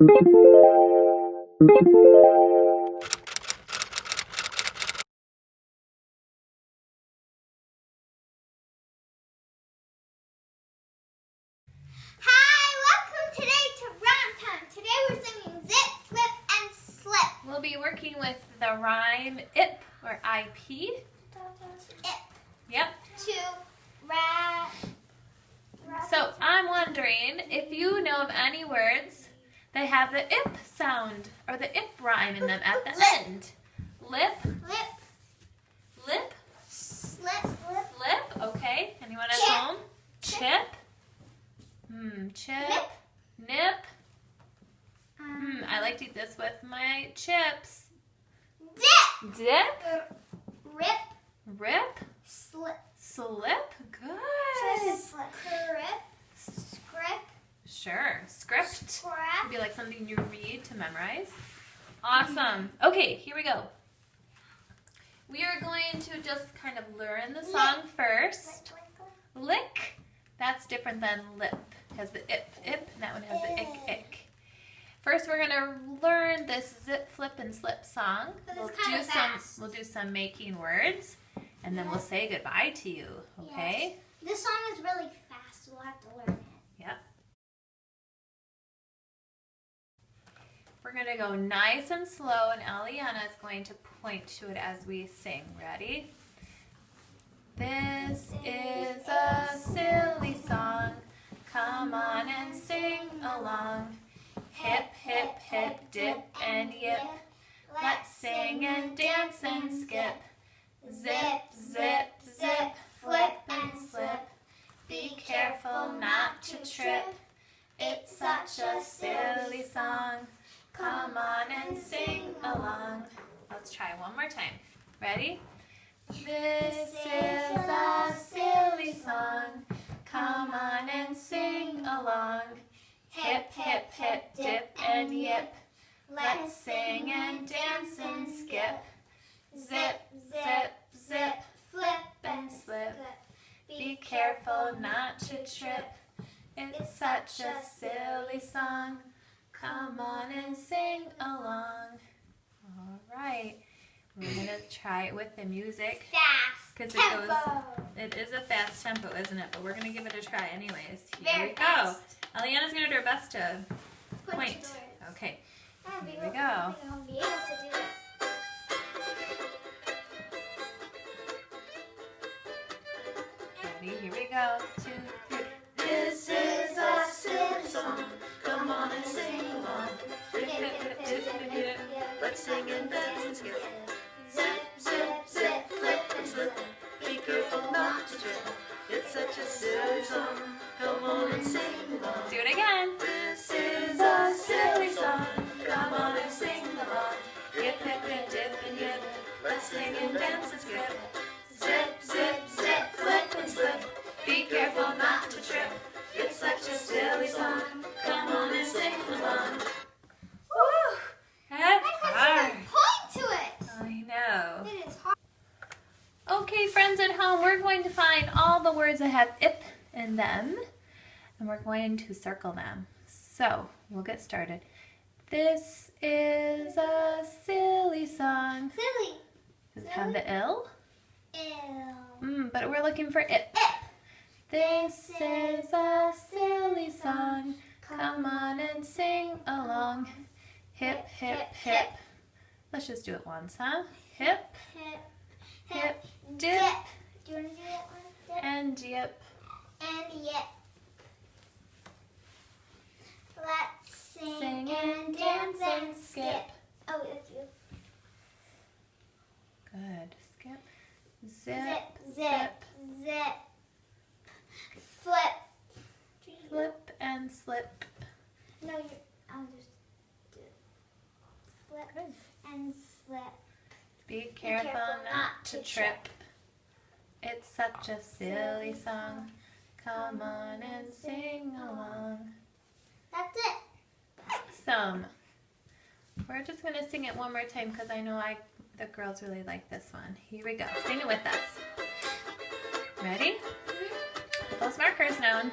We'll be working with the rhyme IP or IP. Yep. So I'm wondering if you know of any words that have the ip sound or the ip rhyme in them at the end. Lip. Lip. Slip. Okay. Anyone at home? Chip. Chip. Nip. I like to eat this with my chips. Dip. Rip. Slip. Good. Sure. Script. Would be like something you read to memorize. Awesome. Okay, here we go. We are going to just kind of learn the song first. Lick. That's different than lip. It has the ip, and that one has the ick. First, we're gonna learn this zip, flip, and slip song. We'll do some making words, and then we'll say goodbye to you. Okay? Yes. This song is really fast. We'll have to learn it. Yep. We're gonna go nice and slow, and Eliana is going to point to it as we sing. Ready? This is a silly song. Come on and sing along. Hip, hip, hip, dip and yip. Let's sing and dance and skip. Zip, zip, zip, flip and slip. Be careful not to trip. It's such a silly song. Come on and sing along. Let's try one more time. Ready? This is a silly song. Come on and sing along. Hip, hip, hip, dip and yip. Let's sing and dance and skip. Zip, zip, zip, flip and slip. Be careful not to trip. It's such a silly song. Come on and sing along. All right. We're going to try it with the music. Fast tempo. It is a fast tempo, isn't it? But we're going to give it a try anyways. Here we go. Eliana's going to do her best to point. Okay. Here we go. Ready? Here we go. 2, 3. This is a silly song. Come on and sing along. Dip, dip, dip, dip. Let's sing and dance and skip. Zip, zip, zip, flip and slip. Be careful not to trip. It's such a silly song. Come on and sing along. Do it again. This is a silly song. Come on and sing along. Yip, yip, yip, dip and yip. Let's sing and dance and skip. Zip, zip, zip, flip and slip. Be careful not to trip. It's such a silly song. Come on and sing along. Woo! That's hard. Point to it. I know. It is hard. Okay, friends at home, we're going to find all the words that have ip in them, and we're going to circle them. So, we'll get started. This is a silly song. Silly. Does it have the ill? Ew. But we're looking for ip. This is a silly song. Come on and sing along. Hip, hip, hip. Let's just do it once, huh? Hip, Hip. hip, dip, Do you want to do that one? Dip and yip. and yip. Let's sing, Sing and dance and skip. Oh, it's you. Good. Skip. Zip, Zip, zip, zip. Flip. flip and slip. No, I'll just do it. Flip Good. and slip. Be careful not to trip. It's such a silly song. Come on and sing along. That's it. Awesome. We're just going to sing it one more time because I know the girls really like this one. Here we go. Sing it with us. Ready? Put those markers down.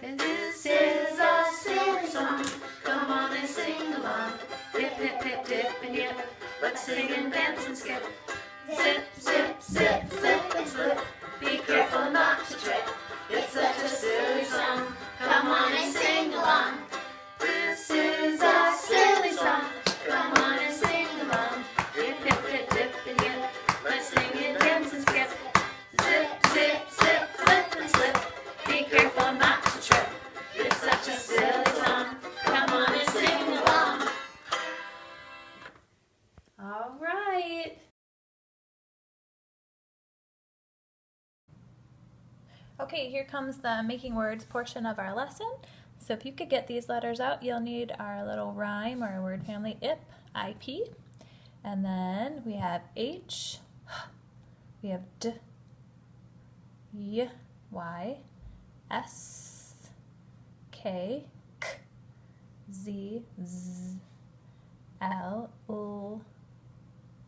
This is a silly song. Come sing along. Hip, hip, hip, dip and yip. Let's sing and dance and skip. Zip, zip, zip, zip and slip. Be careful not to trip. It's such a silly song. Come on and sing along. This is a silly song. Come on and sing along. Hip, hip, hip, dip and yip. Let's sing and dance and skip. Zip, zip, zip, flip and slip. Be careful not to trip. It's such a silly song. Come on and sing along. All right. Okay, here comes the making words portion of our lesson. So if you could get these letters out, you'll need our little rhyme or word family IP, IP. And then we have H, we have D, Y, Y, S, K, K, Z, Z, L, L,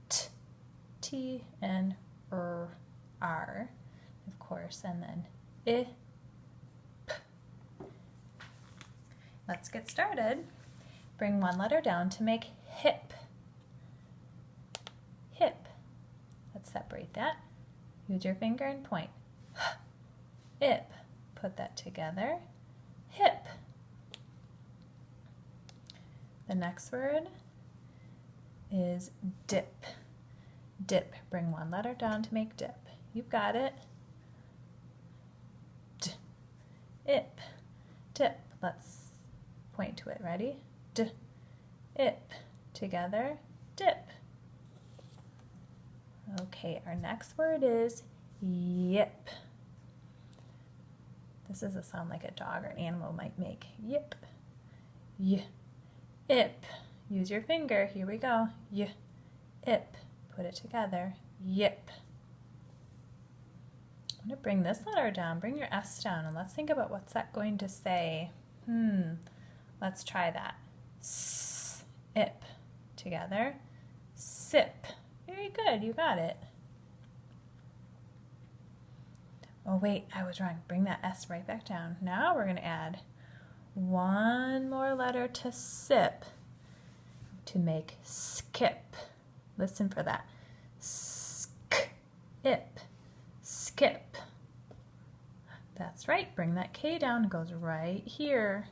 T, T, and R, of course, and then I, P. Let's get started. Bring one letter down to make hip. Hip. Let's separate that. Use your finger and point. Ip. Put that together. Hip. The next word is dip. Dip. Bring one letter down to make dip. You've got it. D. Ip. Dip. Let's point to it. Ready? D. Ip. Together. Dip. Okay, our next word is yip. This is a sound like a dog or an animal might make. Yip. Y. Ip. Use your finger. Here we go. Y. Ip. Put it together. Yip. I'm going to bring this letter down. Bring your S down and let's think about what's that going to say. Let's try that. S. Ip. Together. Sip. Very good. You got it. Oh, wait. I was wrong. Bring that S right back down. Now we're going to add one more letter to sip to make skip. Listen for that. Sk. Ip. Skip. That's right. Bring that K down. It goes right here.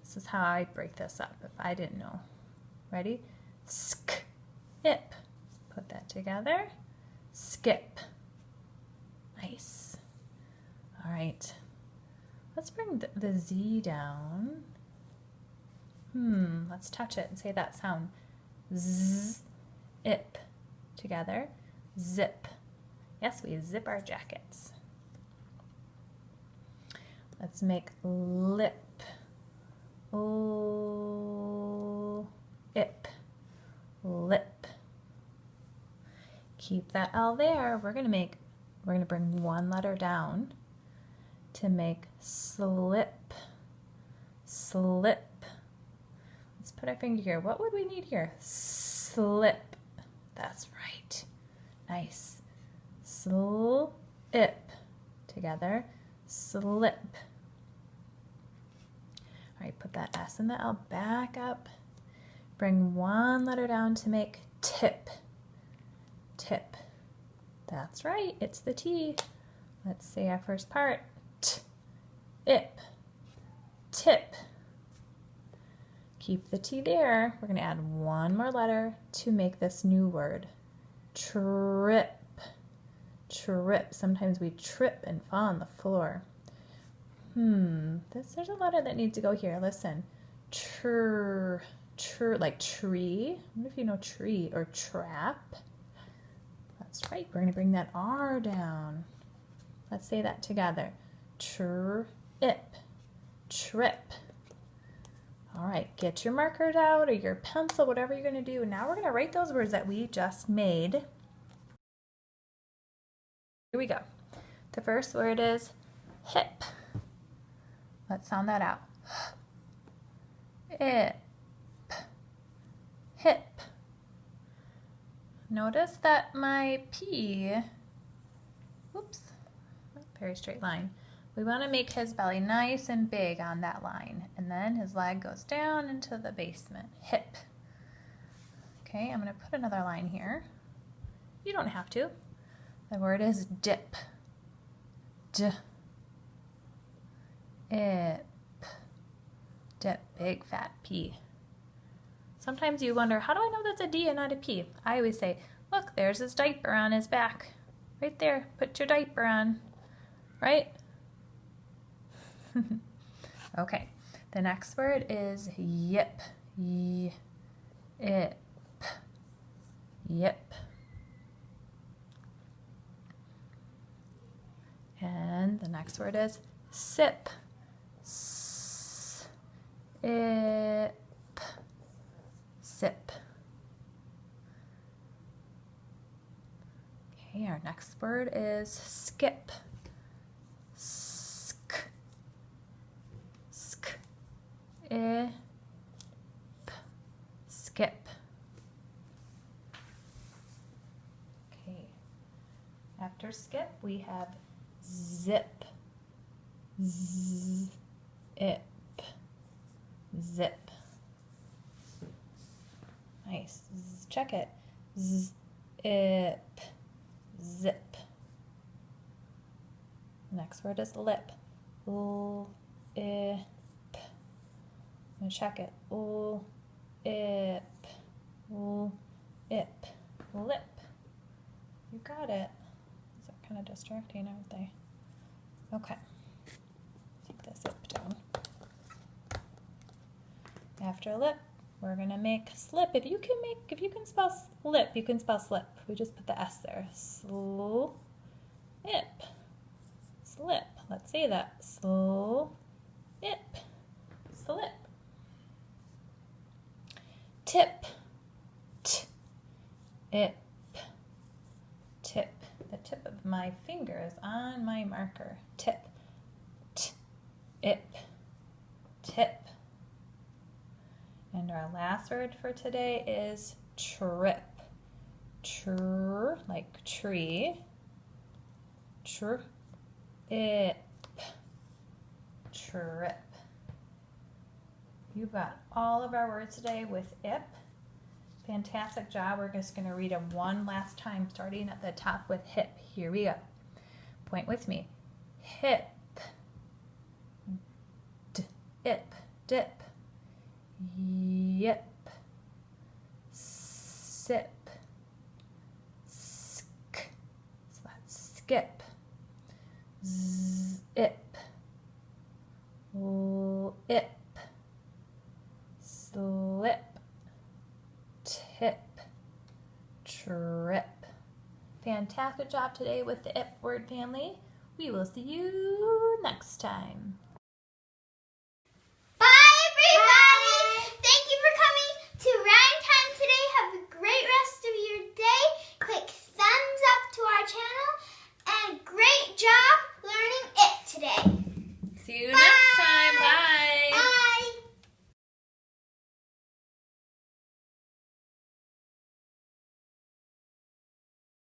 This is how I break this up if I didn't know. Ready? Sk. Ip. Put that together. Skip. Nice. All right. Let's bring the Z down. Let's touch it and say that sound. Z. Ip. Together. Zip. Yes, we zip our jackets. Let's make lip. O. Ip. Lip. Keep that L there. We're gonna bring one letter down to make slip. Slip. Let's put our finger here. What would we need here? Slip. That's right. Nice. Slip. Together. Slip. All right, put that S and the L back up. Bring one letter down to make tip. Tip. That's right, it's the T. Let's say our first part. T. Ip. Tip. Keep the T there. We're going to add one more letter to make this new word. Trip. Trip. Sometimes we trip and fall on the floor. There's a letter that needs to go here. Listen. Like tree. I wonder if you know tree or trap. That's right. We're going to bring that R down. Let's say that together. Trip. Trip. All right. Get your markers out or your pencil, whatever you're going to do. Now we're going to write those words that we just made. Here we go. The first word is hip. Let's sound that out. Hip. Hip. Notice that my P, very straight line. We want to make his belly nice and big on that line. And then his leg goes down into the basement. Hip. Okay, I'm going to put another line here. You don't have to. The word is dip. D. Ip. Dip. Big fat P. Sometimes you wonder, how do I know that's a D and not a P? I always say, look, there's his diaper on his back. Right there. Put your diaper on. Right? Okay. The next word is yip. Yip. Yip. And the next word is sip. Sip. Sip. Okay, our next word is skip. Sk. Sk. Ip. Skip. Okay. After skip, we have zip. Zip. Zip. Nice. Check it. Zip. Zip. Next word is lip. Lip. I'm going to check it. Lip. Lip. Lip. You got it. These are kind of distracting, aren't they? Okay. Take the zip down. After lip, we're gonna make slip. If you can spell slip, you can spell slip. We just put the S there. Slip. Slip. Let's say that. Slip. Slip. Tip. T. Ip. Tip. The tip of my finger is on my marker. Tip. T. Ip. Tip. And our last word for today is trip. Tr, like tree. Tr, ip. Trip. You got all of our words today with ip. Fantastic job. We're just going to read them one last time, starting at the top with hip. Here we go. Point with me. Hip. D, ip, dip. Yip. Sip. Sk. So that's skip. Zip. Lip. Slip. Tip. Trip. Fantastic job today with the ip word family. We will see you next time. Thank you for coming to Rime Time today. Have a great rest of your day. Click thumbs up to our channel. And great job learning it today. See you